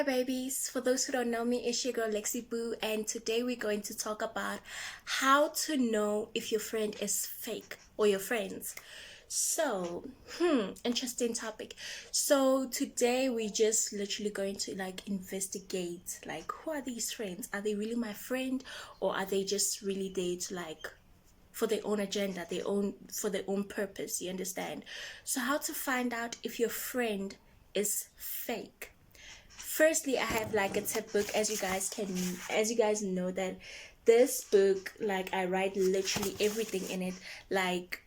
Hi babies, for those who don't know me, it's your girl Lexi Boo, and today we're going to talk about how to know if your friend is fake or your friends. So, interesting topic. So today we just literally going to investigate who are these friends? Are they really my friend, or are they just really there to for their own agenda, for their own purpose, you understand? So how to find out if your friend is fake. Firstly, I have a tip book. As you guys know, that this book, I write literally everything in it,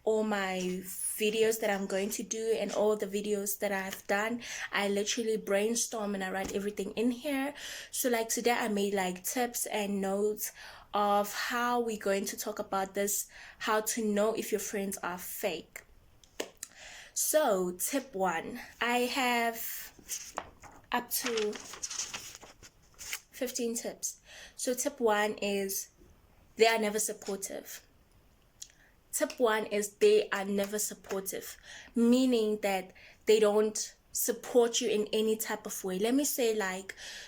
all my videos that I'm going to do and all the videos that I've done. I literally brainstorm and I write everything in here. So today I made tips and notes of how we're going to talk about this, how to know if your friends are fake. So tip 1, I have up to 15 tips. So tip 1 is they are never supportive. Tip 1 is they are never supportive, meaning that they don't support you in any type of way. Let me say,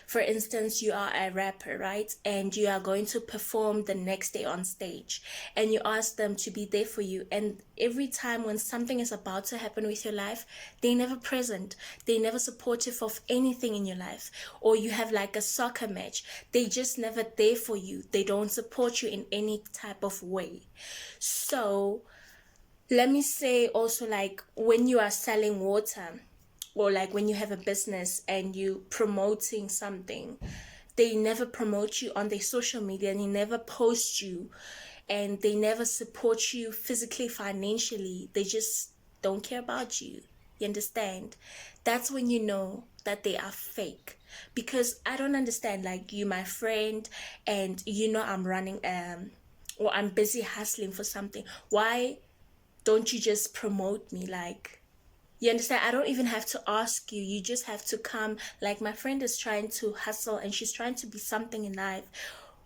for instance, you are a rapper, right? And you are going to perform the next day on stage, and you ask them to be there for you, and every time when something is about to happen with your life, they never present, they never supportive of anything in your life. Or you have a soccer match, they just never there for you, they don't support you in any type of way. So let me say also, when you are selling water, or when you have a business and you promoting something, they never promote you on their social media, and they never post you, and they never support you physically, financially. They just don't care about you. You understand? That's when you know that they are fake. Because I don't understand, you my friend, and I'm running or I'm busy hustling for something. Why don't you just promote me? You understand? I don't even have to ask you. You just have to come. My friend is trying to hustle and she's trying to be something in life.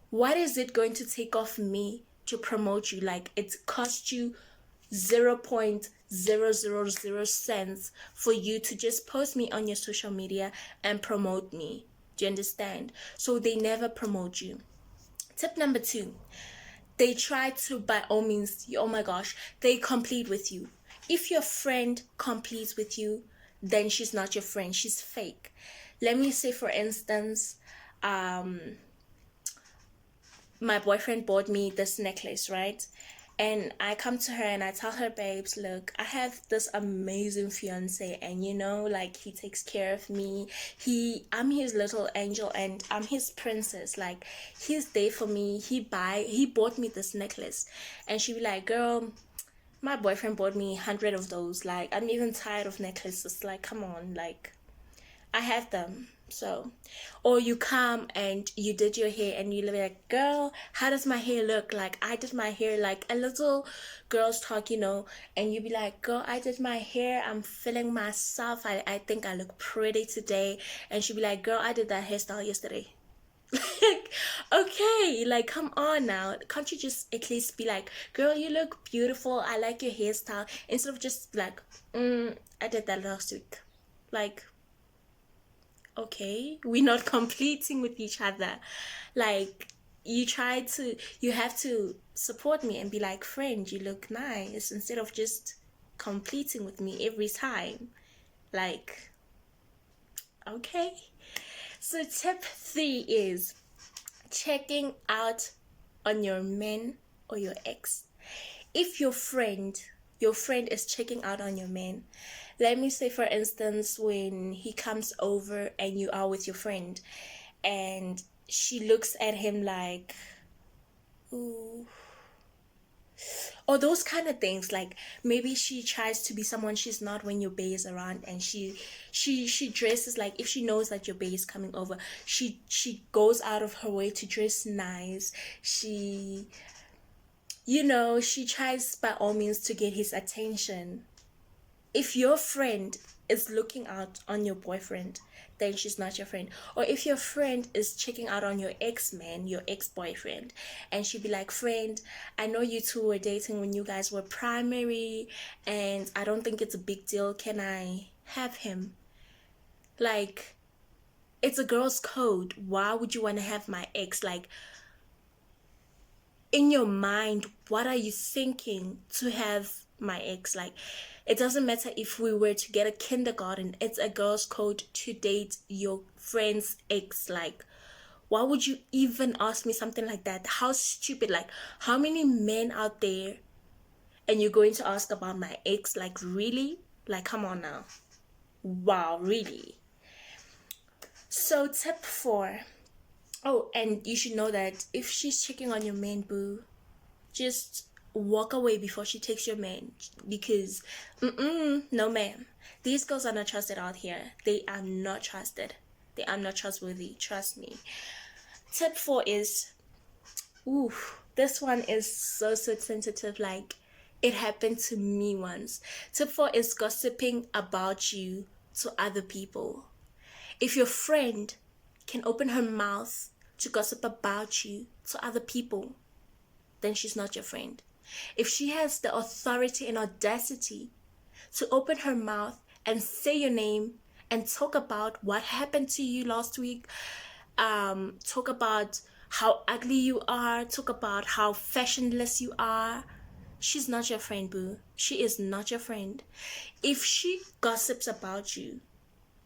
What is it going to take off me to promote you? It cost you 0.000 cents for you to just post me on your social media and promote me. Do you understand? So they never promote you. Tip number 2, they try to, by all means, oh my gosh, they compete with you. If your friend competes with you, then she's not your friend, she's fake. Let me say, for instance, my boyfriend bought me this necklace, right? And I come to her and I tell her, babes, look, I have this amazing fiance, and he takes care of me. I'm his little angel and I'm his princess. He's there for me. He bought me this necklace. And she be like, girl, my boyfriend bought me 100 of those. I'm even tired of necklaces. Come on, I have them. So, or you come and you did your hair and you like, girl, how does my hair look? I did my hair, a little girls talk, and you be like, girl, I did my hair, I'm feeling myself, I think I look pretty today. And she be like, girl, I did that hairstyle yesterday. Okay, come on now, can't you just at least be like, girl, you look beautiful, I like your hairstyle, instead of just I did that last week. Okay, we're not competing with each other. You have to support me and be like, friend, you look nice, instead of just competing with me every time. Okay. So tip 3 is checking out on your man or your ex. If your friend is checking out on your man, let me say, for instance, when he comes over and you are with your friend and she looks at him like, ooh, or those kind of things, maybe she tries to be someone she's not when your bae is around, and she dresses, if she knows that your bae is coming over, she goes out of her way to dress nice. She tries by all means to get his attention. If your friend is looking out on your boyfriend, then she's not your friend. Or if your friend is checking out on your ex-man, your ex-boyfriend, and she'd be like, friend, I know you two were dating when you guys were primary, and I don't think it's a big deal. Can I have him? it's a girl's code. Why would you want to have my ex? Like, in your mind, what are you thinking to have my ex? Like, it doesn't matter if we were to get a kindergarten, it's a girl's code to date your friend's ex. Like, why would you even ask me something like that? How stupid. Like, how many men out there and you're going to ask about my ex? Like, really? Like, come on now. Wow, really? So tip 4. Oh, and you should know that if she's checking on your man, boo, just walk away before she takes your man, because no ma'am, these girls are not trusted out here. They are not trusted. They are not trustworthy, trust me. Tip 4 is, ooh, this one is so sensitive. Like, it happened to me once. Tip 4 is gossiping about you to other people. If your friend can open her mouth to gossip about you to other people, then she's not your friend. If she has the authority and audacity to open her mouth and say your name and talk about what happened to you last week, talk about how ugly you are, talk about how fashionless you are, she's not your friend, boo. She is not your friend. If she gossips about you,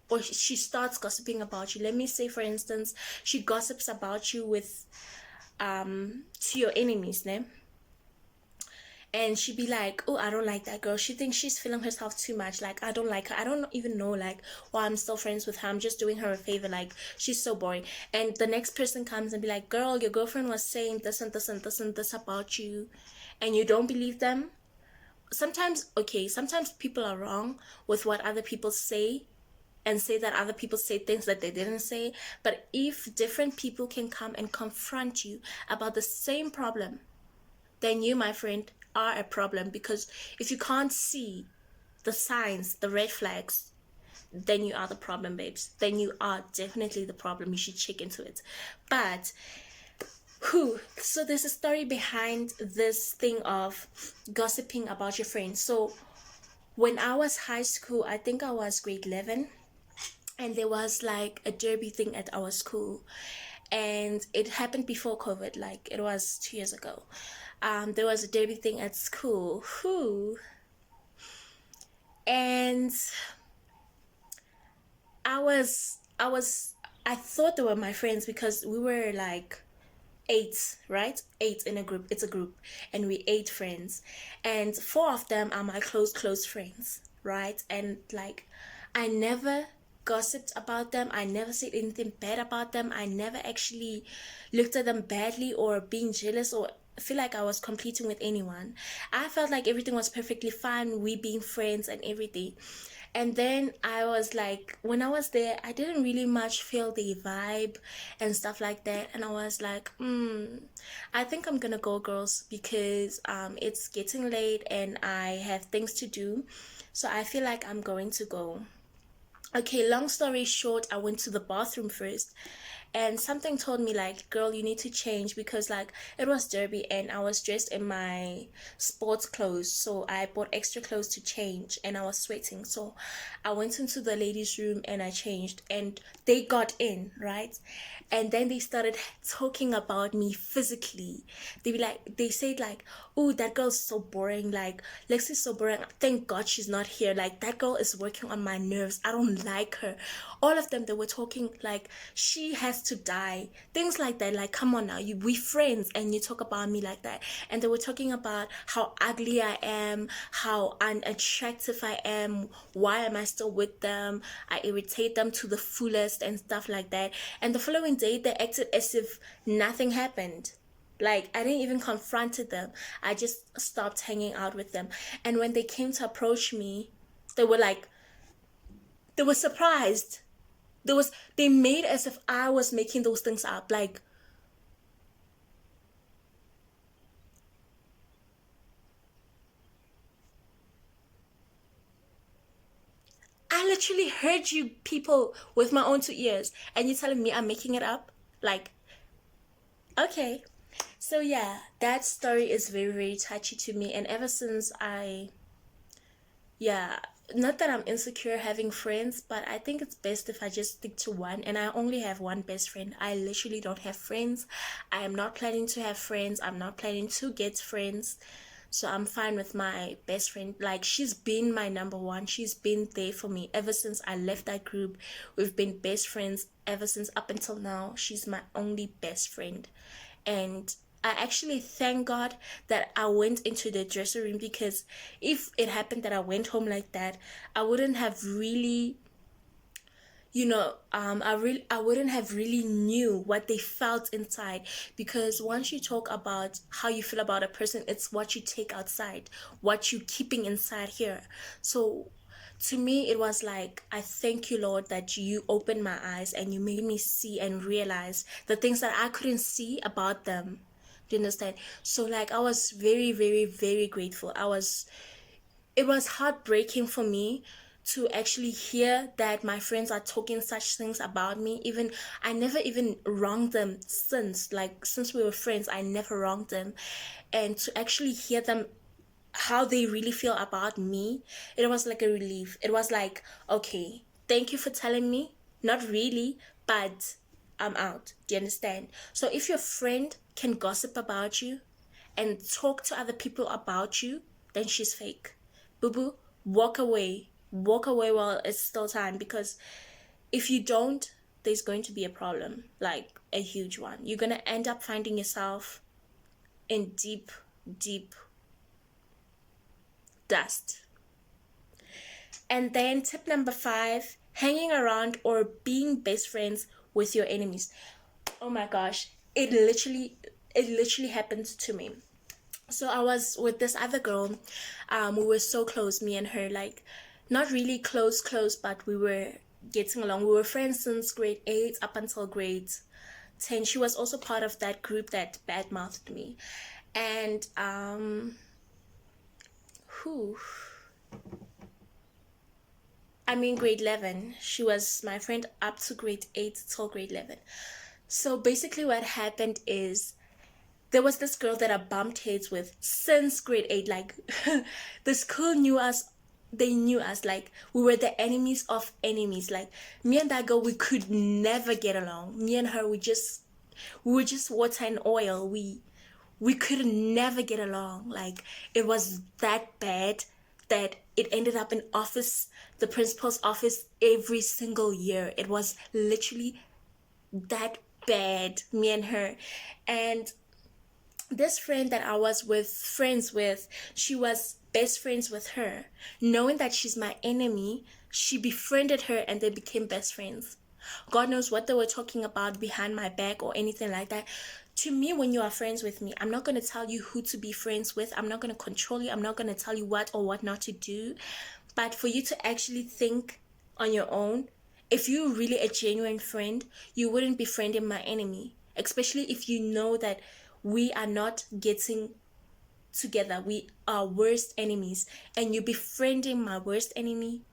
or she starts gossiping about you, let me say for instance, she gossips about you with to your enemies, ne? And she'd be like, oh, I don't like that girl, she thinks she's feeling herself too much, like, I don't like her, I don't even know like why I'm still friends with her, I'm just doing her a favor, like, she's so boring. And the next person comes and be like, girl, your girlfriend was saying this and this and this and this about you, and you don't believe them. Sometimes, okay, sometimes people are wrong with what other people say, and say that other people say things that they didn't say. But if different people can come and confront you about the same problem, then you, my friend, are a problem. Because if you can't see the signs, the red flags, then you are the problem, babes. Then you are definitely the problem. You should check into it. But so there's a story behind this thing of gossiping about your friends. So when I was high school, I think I was grade 11, and there was like a derby thing at our school, and it happened before COVID, like it was 2 years ago. There was a derby thing at school, and I thought they were my friends because we were like 8, right? 8 in a group. It's a group, and we 8 friends, and 4 of them are my close friends, right? And like, I never gossiped about them, I never said anything bad about them, I never actually looked at them badly or being jealous or feel like I was competing with anyone. I felt like everything was perfectly fine, we being friends and everything. And then I was like, when I was there, I didn't really much feel the vibe and stuff like that. And I was like, I think I'm gonna go, girls, because it's getting late and I have things to do. So I feel like I'm going to go. Okay, long story short, I went to the bathroom first, and something told me like, girl, you need to change, because like it was derby and I was dressed in my sports clothes, so I bought extra clothes to change and I was sweating. So I went into the ladies room and I changed, and they got in, right? And then they started talking about me physically. They said like, oh, that girl's so boring, like Lexi's so boring, thank God she's not here, like that girl is working on my nerves, I don't like her. All of them, they were talking like she has to die, things like that. Like, come on now, we friends and you talk about me like that. And they were talking about how ugly I am, how unattractive I am, why am I still with them, I irritate them to the fullest and stuff like that. And the following day they acted as if nothing happened. Like, I didn't even confront them, I just stopped hanging out with them. And when they came to approach me, they were like, they were surprised. They made as if I was making those things up. Like, I literally heard you people with my own 2 ears, and you're telling me I'm making it up? Like, okay. So yeah, that story is very, very touchy to me, and ever since yeah, not that I'm insecure having friends, but I think it's best if I just stick to one. And I only have one best friend. I literally don't have friends. I am not planning to have friends. I'm not planning to get friends. So I'm fine with my best friend. Like, she's been my number one. She's been there for me ever since I left that group. We've been best friends ever since up until now. She's my only best friend. And I actually thank God that I went into the dressing room, because if it happened that I went home like that, I wouldn't have really, I wouldn't have really knew what they felt inside. Because once you talk about how you feel about a person, it's what you take outside, what you keeping inside here. So to me, it was like, I thank you, Lord, that you opened my eyes and you made me see and realize the things that I couldn't see about them. Do you understand? So like, I was very, very, very grateful. It was heartbreaking for me to actually hear that my friends are talking such things about me. Even I never even wronged them since we were friends. I never wronged them. And to actually hear them, how they really feel about me, it was like a relief. It was like, okay, thank you for telling me. Not really, but I'm out. Do you understand? So if your friend can gossip about you and talk to other people about you, then she's fake. Boo boo, walk away. Walk away while it's still time, because if you don't, there's going to be a problem, like a huge one. You're going to end up finding yourself in deep, deep dust. And then tip number 5, hanging around or being best friends with your enemies. Oh my gosh, it literally happened to me. So I was with this other girl. We were so close, me and her, like not really close, but we were getting along. We were friends since grade 8 up until grade 10. She was also part of that group that badmouthed me. And who I mean, grade 11. She was my friend up to grade 8 till grade 11. So basically what happened is, there was this girl that I bumped heads with since grade 8. Like, the school knew us. They knew us. Like, we were the enemies of enemies. Like, me and that girl, we could never get along. Me and her, we were just water and oil. We could never get along. Like, it was that bad that it ended up in the principal's office every single year. It was literally that bad, me and her. And this friend that I was friends with, she was best friends with her. Knowing that she's my enemy, she befriended her and they became best friends. God knows what they were talking about behind my back or anything like that. To me, when you are friends with me, I'm not going to tell you who to be friends with. I'm not going to control you. I'm not going to tell you what or what not to do. But for you to actually think on your own, if you're really a genuine friend, you wouldn't be friending my enemy. Especially if you know that we are not getting together. We are worst enemies. And you befriending my worst enemy,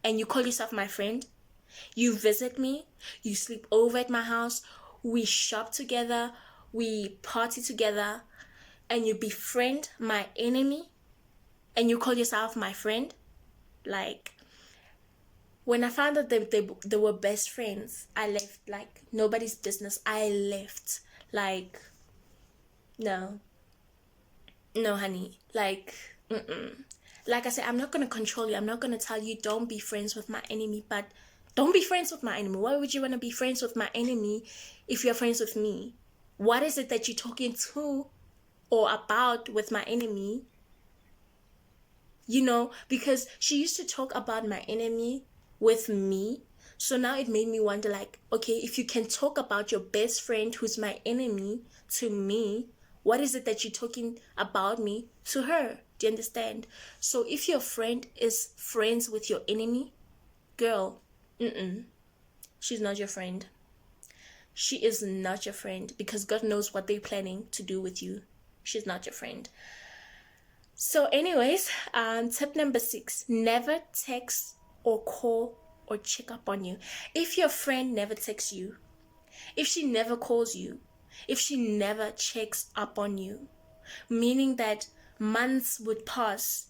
and you call yourself my friend. You visit me, you sleep over at my house, we shop together, we party together, and you befriend my enemy, and you call yourself my friend. Like, when I found out they were best friends, I left. Like, nobody's business. I left. Like, no, honey. Like, like I said, I'm not gonna control you. I'm not gonna tell you don't be friends with my enemy, but don't be friends with my enemy. Why would you want to be friends with my enemy if you're friends with me? What is it that you're talking to or about with my enemy? Because she used to talk about my enemy with me. So now it made me wonder, like, okay, if you can talk about your best friend who's my enemy to me, what is it that you're talking about me to her? Do you understand? So if your friend is friends with your enemy, girl, she's not your friend. She is not your friend, because God knows what they're planning to do with you. She's not your friend. So anyways, tip number 6, never text or call or check up on you. If your friend never texts you, if she never calls you, if she never checks up on you, meaning that months would pass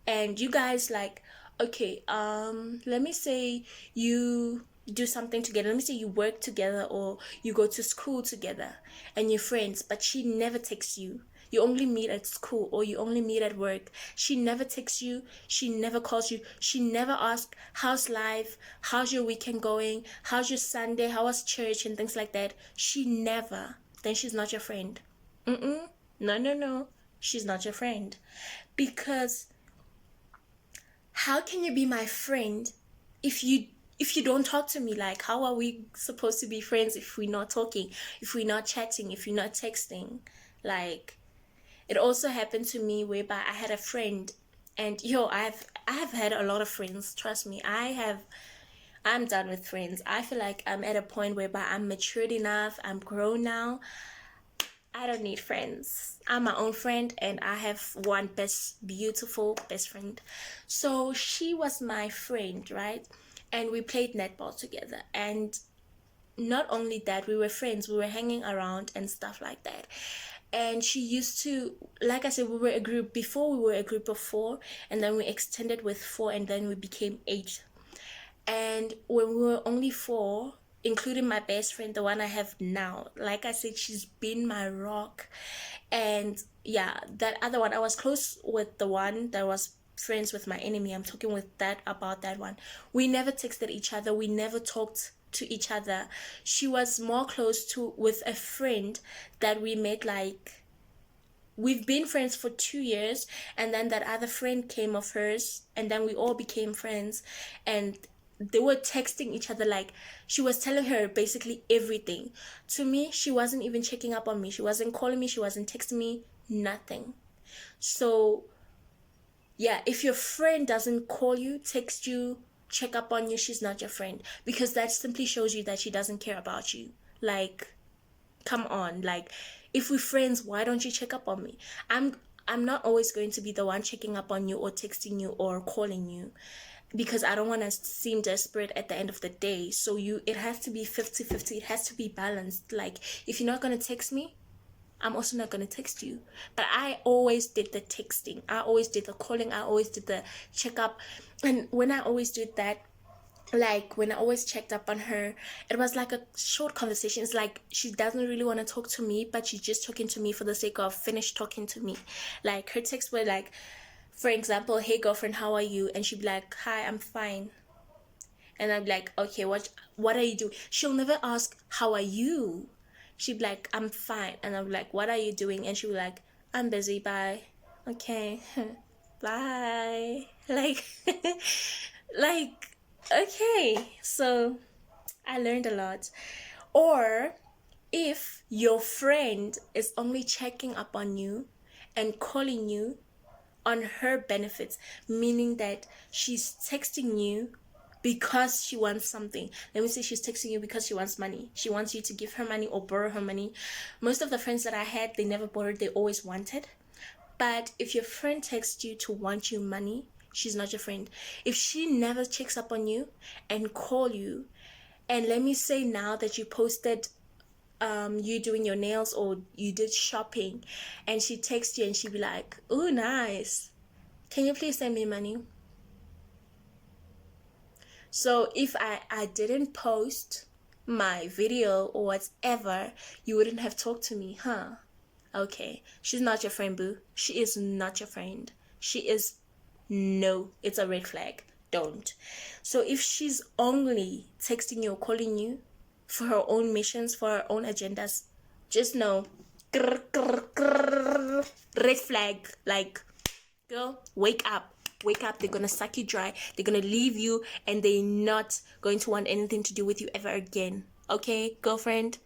and you guys like, okay, let me say you do something together. Let me say you work together or you go to school together and you're friends, but she never texts you. You only meet at school or you only meet at work. She never texts you. She never calls you. She never asks, how's life? How's your weekend going? How's your Sunday? How was church? And things like that. She never. Then she's not your friend. Mm-mm. No, no, no. She's not your friend. Because how can you be my friend if you don't talk to me? Like, how are we supposed to be friends if we're not talking, if we're not chatting, if you're not texting? Like, it also happened to me whereby I had a friend, and I have had a lot of friends, trust me. I'm done with friends. I feel like I'm at a point whereby I'm matured enough, I'm grown now. I don't need friends. I'm my own friend, and I have one beautiful best friend. So she was my friend, right? And we played netball together. And not only that, we were friends, we were hanging around and stuff like that. And she used to, like I said, we were a group. Before, we were a group of 4, and then we extended with 4, and then we became 8. And when we were only 4, including my best friend, the one I have now, like I said, she's been my rock. And yeah, that other one, I was close with the one that was friends with my enemy. I'm talking with that about that one. We never texted each other. We never talked to each other. She was more close to with a friend that we met, like, we've been friends for 2 years, and then that other friend came of hers, and then we all became friends. And they were texting each other, like, she was telling her basically everything to me. She wasn't even checking up on me, she wasn't calling me, she wasn't texting me, nothing. So yeah, if your friend doesn't call you, text you, check up on you, she's not your friend, because that simply shows you that she doesn't care about you. Like, come on, like, if we're friends, why don't you check up on me? I'm not always going to be the one checking up on you or texting you or calling you, because I don't want to seem desperate at the end of the day. So it has to be 50-50. It has to be balanced. Like, if you're not going to text me, I'm also not going to text you. But I always did the texting, I always did the calling, I always did the checkup. And when I always did that, like when I always checked up on her, it was like a short conversation. It's like she doesn't really want to talk to me, but she's just talking to me for the sake of finish talking to me. Like, her texts were like, for example, hey girlfriend, how are you? And she'd be like, hi, I'm fine. And I'm like, okay, what are you doing? She'll never ask, how are you? She'd be like, I'm fine. And I'm like, what are you doing? And she'd be like, I'm busy, bye. Okay. Bye. Like, like, okay. So I learned a lot. Or if your friend is only checking up on you and calling you on her benefits, meaning that she's texting you because she wants something. Let me say she's texting you because she wants money. She wants you to give her money or borrow her money. Most of the friends that I had, they never borrowed, they always wanted. But if your friend texts you to want you money, she's not your friend. If she never checks up on you and call you, and let me say now that you posted you doing your nails or you did shopping, and she texts you and she be like, oh nice, can you please send me money? So if I didn't post my video or whatever, you wouldn't have talked to me, huh? Okay, she's not your friend, boo. She is not your friend. She is, no, it's a red flag. Don't. So if she's only texting you or calling you for her own missions, for her own agendas, just know, red flag. Like, girl, wake up. Wake up. They're gonna suck you dry. They're gonna leave you, and they're not going to want anything to do with you ever again. Okay, girlfriend?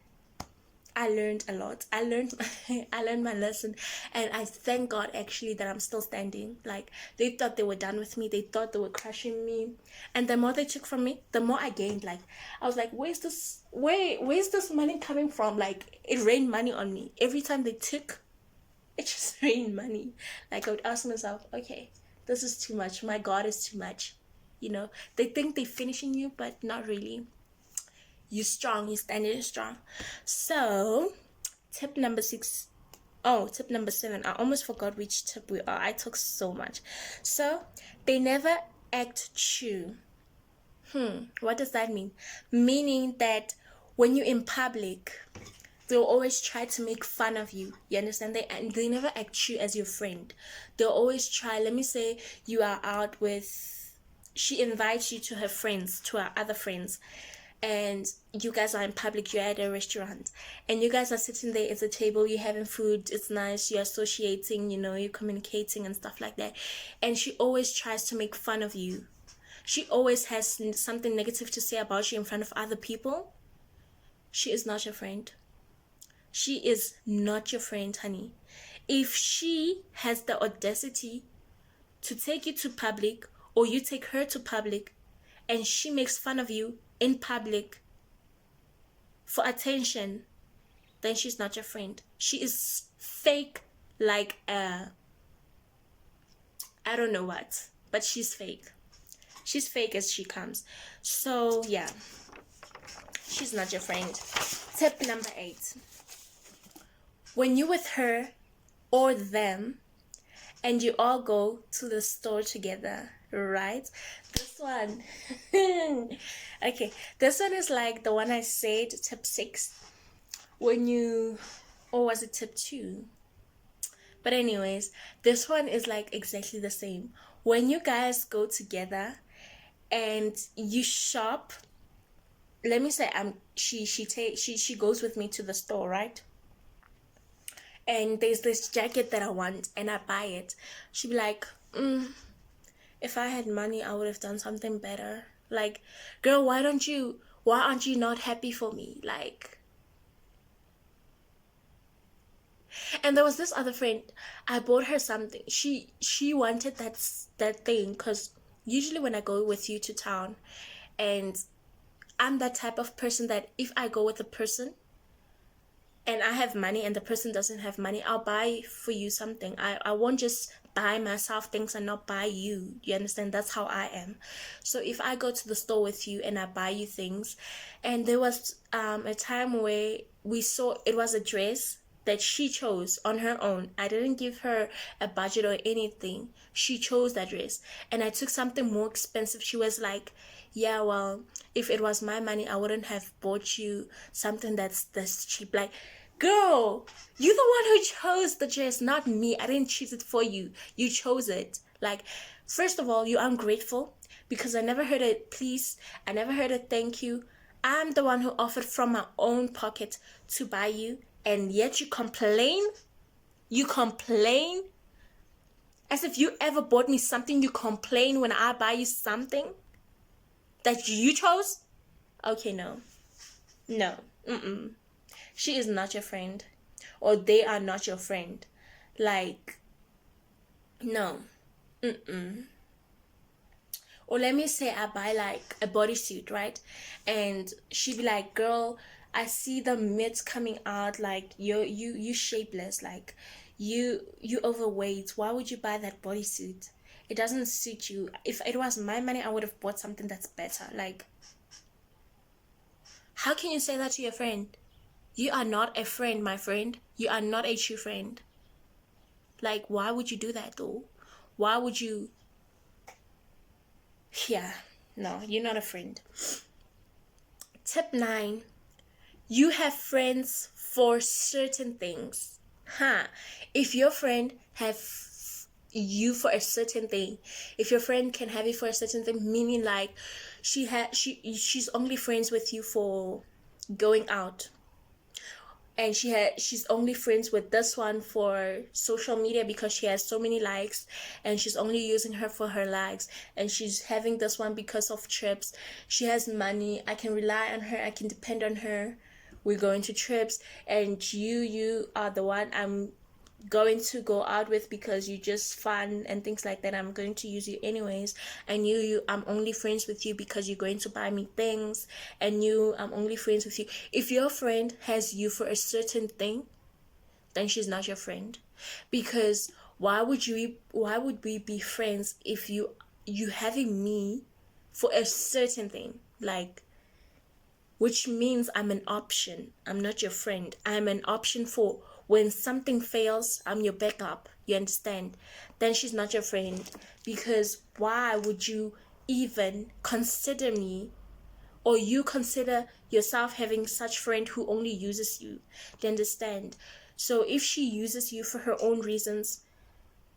I learned a lot. I learned my lesson, and I thank God actually that I'm still standing. Like, they thought they were done with me. They thought they were crushing me, and the more they took from me, the more I gained. Like, I was like, where's this money coming from? Like, it rained money on me every time they took. It just rained money. Like, I would ask myself, okay, this is too much. My God is too much. They think they're finishing you, but not really. You're strong. You're standing strong. So, tip number 6. Oh, tip number 7. I almost forgot which tip we are. I took so much. So, they never act true. What does that mean? Meaning that when you're in public, they'll always try to make fun of you. You understand? They never act true as your friend. They'll always try. Let me say you are out with, she invites you to her friends, to her other friends, and you guys are in public, you're at a restaurant, and you guys are sitting there at the table, you're having food, it's nice, you're associating, you're communicating and stuff like that, and she always tries to make fun of you. She always has something negative to say about you in front of other people. She is not your friend. She is not your friend, honey. If she has the audacity to take you to public, or you take her to public, and she makes fun of you in public for attention, then she's not your friend. She is fake, like I don't know what, but she's fake. She's fake as she comes. So yeah, she's not your friend. Tip number 8. When you're with her or them and you all go to the store together, right? This one okay, this one is like the one I said, tip 6. When you, or was it tip 2? But anyways, this one is like exactly the same. When you guys go together and you shop, let me say she goes with me to the store, right? And there's this jacket that I want and I buy it. She'd be like, if I had money, I would have done something better. Like, girl, why aren't you not happy for me? Like, and there was this other friend, I bought her something. She wanted that thing, because usually when I go with you to town, and I'm that type of person that if I go with a person and I have money and the person doesn't have money, I'll buy for you something. I won't just buy myself things and not buy you. You understand? That's how I am. So if I go to the store with you and I buy you things, and there was a time where we saw, it was a dress that she chose on her own. I didn't give her a budget or anything. She chose that dress, and I took something more expensive. She was like, yeah, well, if it was my money, I wouldn't have bought you something that's this cheap. Like, girl, you're the one who chose the dress, not me. I didn't choose it for you. You chose it. Like, first of all, you're ungrateful, because I never heard a please. I never heard a thank you. I'm the one who offered from my own pocket to buy you, and yet you complain. You complain as if you ever bought me something. You complain when I buy you something that you chose. Okay, no. She is not your friend, or they are not your friend. Like, no. Or let me say I buy like a bodysuit, right? And she be like, girl, I see the mitts coming out, like you shapeless, like you overweight. Why would you buy that bodysuit? It doesn't suit you. If it was my money, I would have bought something that's better. Like, how can you say that to your friend? You are not a friend, my friend. You are not a true friend. Like, why would you do that though? Why would you? Yeah, no, you're not a friend. Tip 9. You have friends for certain things. If your friend have you for a certain thing, if your friend can have you for a certain thing, meaning like she's only friends with you for going out, and she's only friends with this one for social media because she has so many likes, and she's only using her for her likes, and she's having this one because of trips. She has money, I can rely on her, I can depend on her. We're going to trips, and you are the one I'm going to go out with because you're just fun and things like that. I'm going to use you anyways. And I'm only friends with you because you're going to buy me things, and I'm only friends with you. If your friend has you for a certain thing, then she's not your friend. Because why would we be friends if you having me for a certain thing? Like, which means I'm an option. I'm not your friend. I'm an option for when something fails, I'm your backup. You understand? Then she's not your friend. Because why would you even consider me, or you consider yourself having such friend who only uses you? Do you understand? So if she uses you for her own reasons,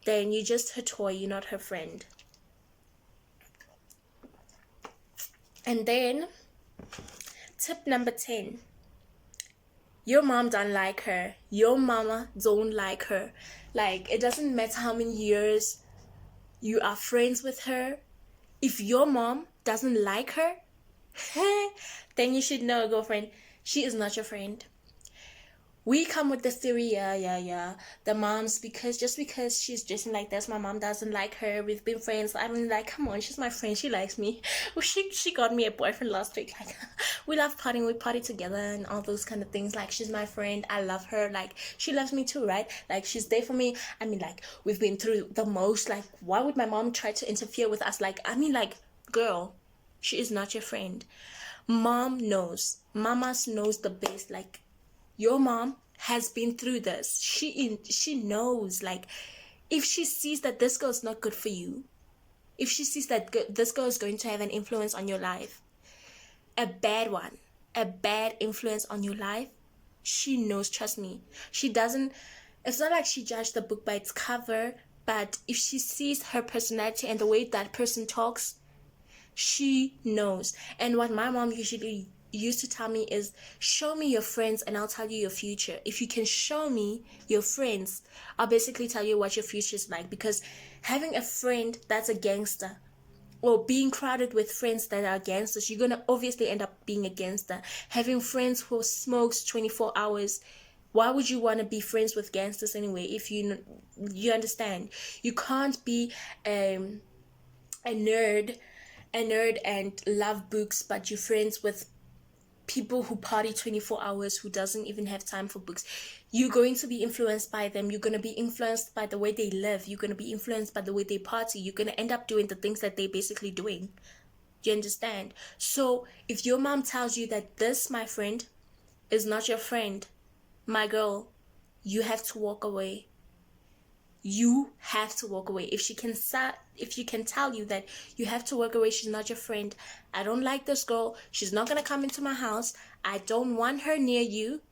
then you're just her toy, you're not her friend. And then tip number 10. Your mom don't like her. Your mama don't like her. Like, it doesn't matter how many years you are friends with her. If your mom doesn't like her, then you should know, girlfriend, she is not your friend. We come with the theory, the moms, just because she's dressing like this, my mom doesn't like her. We've been friends. I mean, like, come on, she's my friend. She likes me. Well, she got me a boyfriend last week. Like, we love partying. We party together and all those kind of things. Like, she's my friend. I love her. Like, she loves me too, right? Like, she's there for me. I mean, like, we've been through the most. Like, why would my mom try to interfere with us? Like, I mean, like, girl, she is not your friend. Mom knows. Mamas knows the best. Like, your mom has been through this. She knows. Like, if she sees that this girl is not good for you, if she sees that this girl is going to have an influence on your life, a bad one, a bad influence on your life, she knows. Trust me. She doesn't. It's not like she judged the book by its cover, but if she sees her personality and the way that person talks, she knows. And what my mom usually used to tell me is, show me your friends and I'll tell you your future. If you can show me your friends, I'll basically tell you what your future is like. Because having a friend that's a gangster, or being crowded with friends that are gangsters, you're gonna obviously end up being a gangster. Having friends who smokes 24 hours, why would you want to be friends with gangsters anyway? If you understand, you can't be a nerd and love books, but you're friends with people who party 24 hours, who doesn't even have time for books. You're going to be influenced by them. You're going to be influenced by the way they live. You're going to be influenced by the way they party. You're going to end up doing the things that they're basically doing. Do you understand? So if your mom tells you that this, my friend, is not your friend, my girl, you have to walk away. You have to walk away. If she can tell you that you have to walk away, she's not your friend. I don't like this girl. She's not gonna come into my house. I don't want her near you.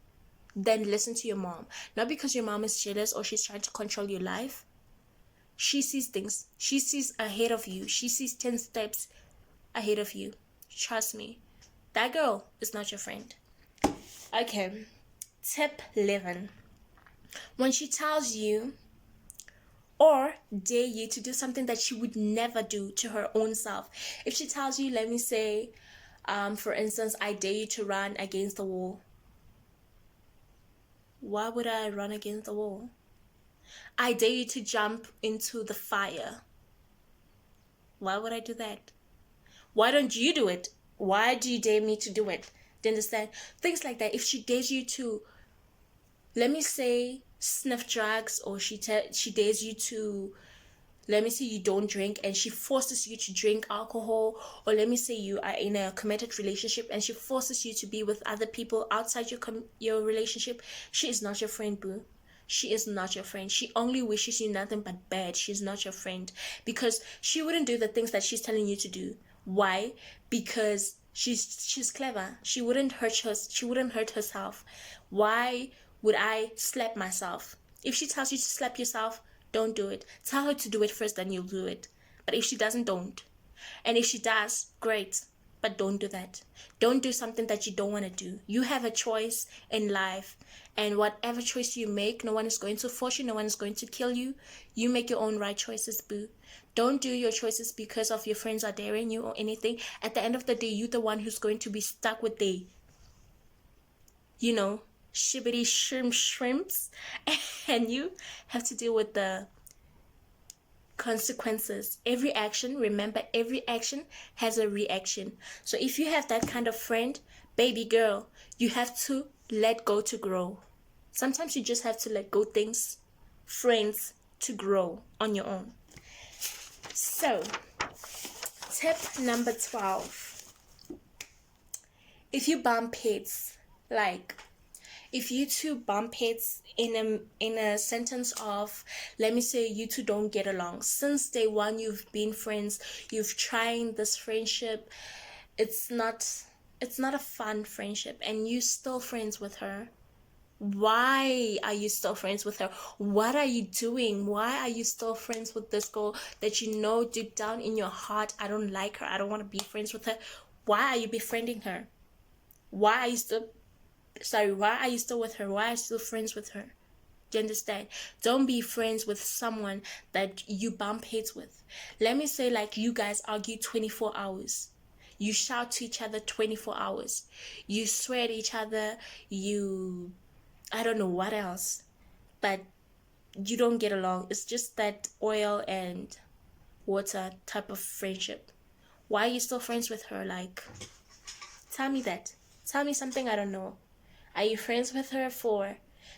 Then listen to your mom. Not because your mom is jealous or she's trying to control your life. She sees things. She sees ahead of you. She sees 10 steps ahead of you. Trust me. That girl is not your friend. Okay. Tip 11. When she tells you or dare you to do something that she would never do to her own self. If she tells you, let me say, for instance, I dare you to run against the wall. Why would I run against the wall? I dare you to jump into the fire. Why would I do that? Why don't you do it? Why do you dare me to do it? Do you understand? Things like that. If she dares you to, let me say, sniff drugs, or she dares you to, let me say, you don't drink and she forces you to drink alcohol, or let me say you are in a committed relationship and she forces you to be with other people outside your relationship, she is not your friend, boo. She is not your friend. She only wishes you nothing but bad. She's not your friend, because she wouldn't do the things that she's telling you to do. Why? Because she's clever. She wouldn't hurt herself. Why would I slap myself? If she tells you to slap yourself, don't do it. Tell her to do it first, then you'll do it. But if she doesn't, don't. And if she does, great. But don't do that. Don't do something that you don't want to do. You have a choice in life. And whatever choice you make, no one is going to force you. No one is going to kill you. You make your own right choices, boo. Don't do your choices because of your friends are daring you or anything. At the end of the day, you're the one who's going to be stuck with the, shibbity shrimps. And you have to deal with the consequences. Every action, remember, every action has a reaction. So if you have that kind of friend, baby girl, you have to let go to grow. Sometimes you just have to let go friends, to grow on your own. So tip number 12. If you bump heads, like if you two bump heads in a sentence of, let me say you two don't get along since day one, you've been friends, you've tried this friendship, it's not a fun friendship, and you still friends with her. Why are you still friends with her? What are you doing? Why are you still friends with this girl that you know deep down in your heart, I don't like her, I don't want to be friends with her? Why are you befriending her? Why are you still why are you still with her? Why are you still friends with her? Do you understand? Don't be friends with someone that you bump heads with. Let me say, like, you guys argue 24 hours. You shout to each other 24 hours. You swear at each other. You, I don't know what else. But you don't get along. It's just that oil and water type of friendship. Why are you still friends with her? Like, tell me that. Tell me something I don't know. Are you friends with her for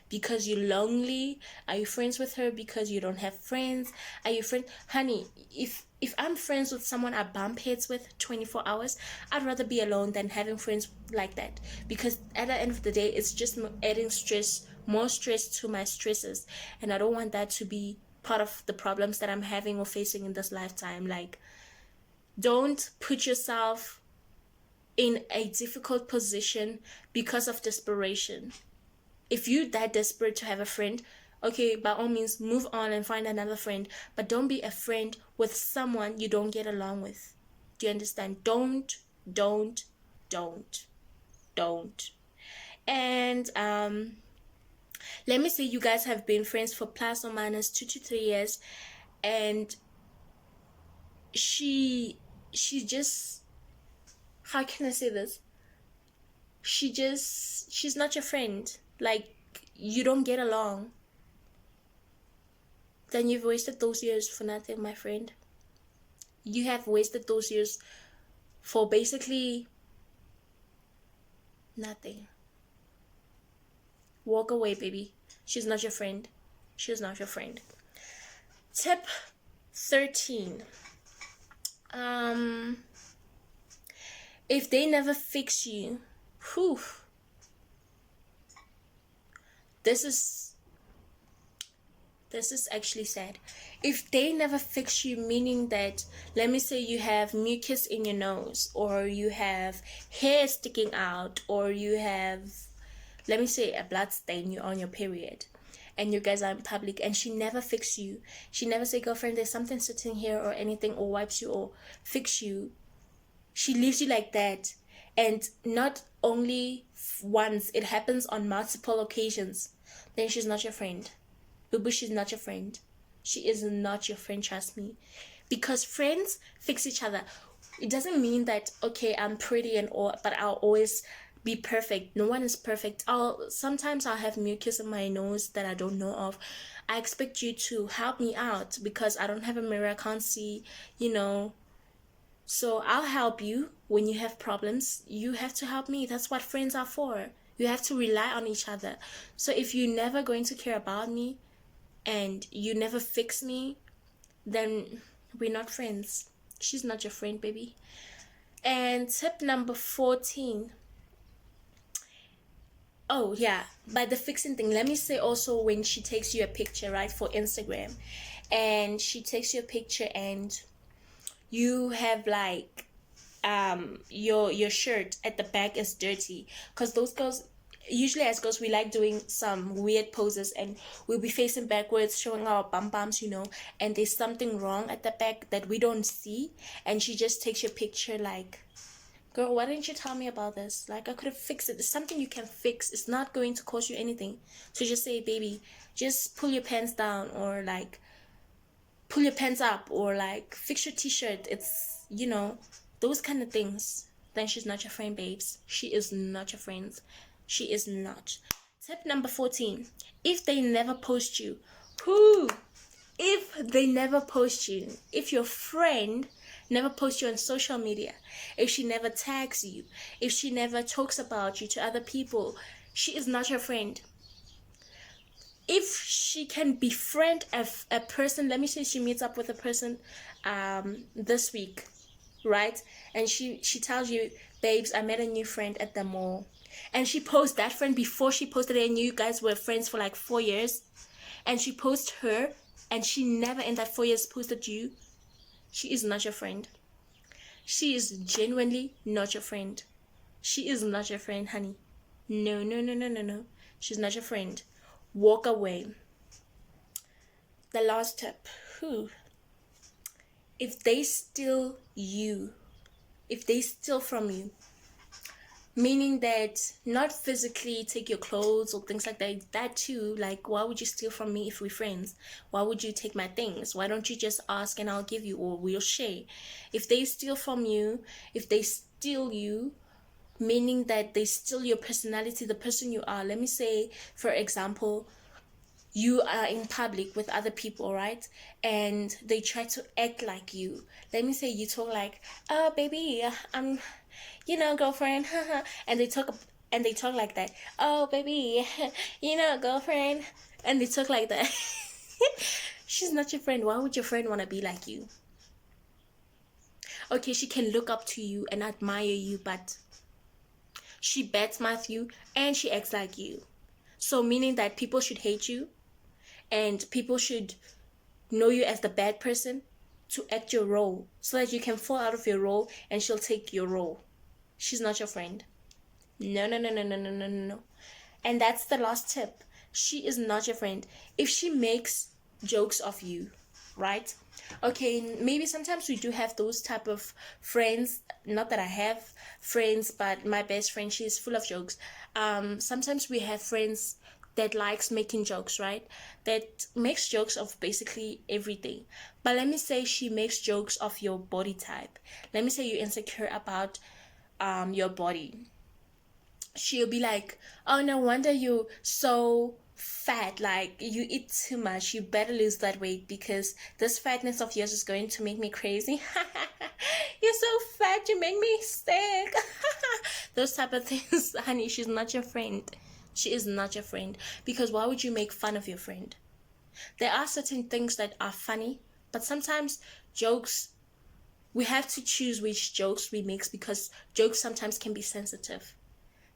because you're lonely? Are you friends with her because you don't have friends? Are you friends, honey? If I'm friends with someone I bump heads with 24 hours, I'd rather be alone than having friends like that, because at the end of the day, it's just adding stress, more stress to my stresses, and I don't want that to be part of the problems that I'm having or facing in this lifetime. Like, don't put yourself in a difficult position because of desperation. If you're that desperate to have a friend, okay, by all means move on and find another friend, but don't be a friend with someone you don't get along with. Do you understand? Don't. And let me say you guys have been friends for plus or minus 2 to 3 years, and she just, how can I say this? She's not your friend. Like, you don't get along. Then you've wasted those years for nothing, my friend. You have wasted those years for basically nothing. Walk away, baby. She's not your friend. She's not your friend. Tip 13. If they never fix you, whew, this is actually sad. If they never fix you, meaning that, let me say you have mucus in your nose, or you have hair sticking out, or you have, let me say, a blood stain, you're on your period, and you guys are in public, and she never fix you. She never say, girlfriend, there's something sitting here, or anything, or wipes you, or fix you. She leaves you like that. And not only once, it happens on multiple occasions. Then she's not your friend. Boo, she's not your friend. She is not your friend, trust me. Because friends fix each other. It doesn't mean that, okay, I'm pretty and all, but I'll always be perfect. No one is perfect. Sometimes I'll have mucus in my nose that I don't know of. I expect you to help me out because I don't have a mirror, I can't see, So I'll help you when you have problems. You have to help me. That's what friends are for. You have to rely on each other. So if you're never going to care about me and you never fix me, then we're not friends. She's not your friend, baby. And tip number 14. Oh, yeah. By the fixing thing, let me say also, when she takes you a picture, right, for Instagram, and she takes you a picture and you have like your shirt at the back is dirty, because those girls, usually as girls, we like doing some weird poses and we'll be facing backwards showing our bum bums, and there's something wrong at the back that we don't see, and she just takes your picture like, girl, why didn't you tell me about this? Like, I could have fixed it. It's something you can fix. It's not going to cost you anything. So just say, baby, just pull your pants down, or like pull your pants up, or like fix your t-shirt. It's, those kind of things. Then she's not your friend, babes. She is not your friend. She is not. Tip number 14. If they never post you, if they never post you, if your friend never posts you on social media, if she never tags you, if she never talks about you to other people, she is not your friend. If she can befriend a person, let me say she meets up with a person this week, right, and she tells you, babes, I met a new friend at the mall, and she posted that friend before she posted it, and you guys were friends for like 4 years, and she posted her, and she never in that 4 years posted you, she is not your friend. She is genuinely not your friend. She is not your friend, honey. No, no, no, no, no, no. She's not your friend. Walk away. The last tip. If they steal you, if they steal from you, meaning that not physically take your clothes or things like that, that too, like, why would you steal from me if we're friends? Why would you take my things? Why don't you just ask and I'll give you, or we'll share? If they steal from you, if they steal you, meaning that they steal your personality, the person you are. Let me say, for example, you are in public with other people, right? And they try to act like you. Let me say you talk like, oh baby, I'm, girlfriend, and they talk like that. Oh baby, girlfriend, and they talk like that. She's not your friend. Why would your friend want to be like you? Okay, she can look up to you and admire you, but she bets mouth you and she acts like you. So meaning that people should hate you and people should know you as the bad person to act your role so that you can fall out of your role and she'll take your role. She's not your friend. No, no, no, no, no, no, no, no. And that's the last tip. She is not your friend. If she makes jokes of you, right? Okay, maybe sometimes we do have those type of friends. Not that I have friends, but my best friend, she's full of jokes. Sometimes we have friends that likes making jokes, right? That makes jokes of basically everything. But let me say she makes jokes of your body type. Let me say you're insecure about your body. She'll be like, oh, no wonder you so fat, like you eat too much, you better lose that weight because this fatness of yours is going to make me crazy. You're so fat, you make me sick. Those type of things. Honey, she's not your friend. She is not your friend, because why would you make fun of your friend? There are certain things that are funny, but sometimes jokes, we have to choose which jokes we make, because jokes sometimes can be sensitive.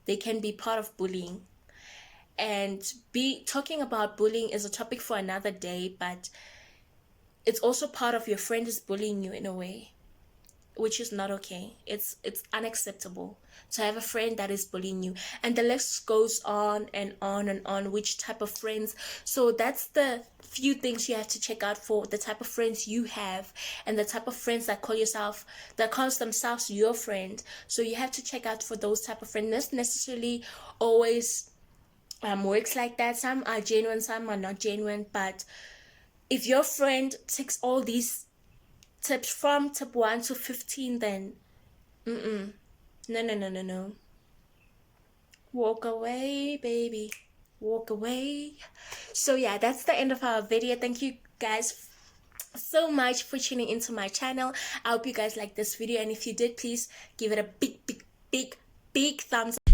They can be part of bullying. And talking about bullying is a topic for another day, but it's also part of your friend is bullying you in a way, which is not okay. It's unacceptable to have a friend that is bullying you. And the list goes on and on and on, which type of friends. So that's the few things you have to check out for the type of friends you have, and the type of friends that calls themselves your friend. So you have to check out for those type of friends. Not necessarily always works like that. Some are genuine, some are not genuine. But if your friend takes all these tips from tip 1 to 15, then no, no, no, no, no. Walk away, baby. Walk away. So yeah, that's the end of our video. Thank you guys so much for tuning into my channel. I hope you guys like this video, and if you did, please give it a big thumbs up.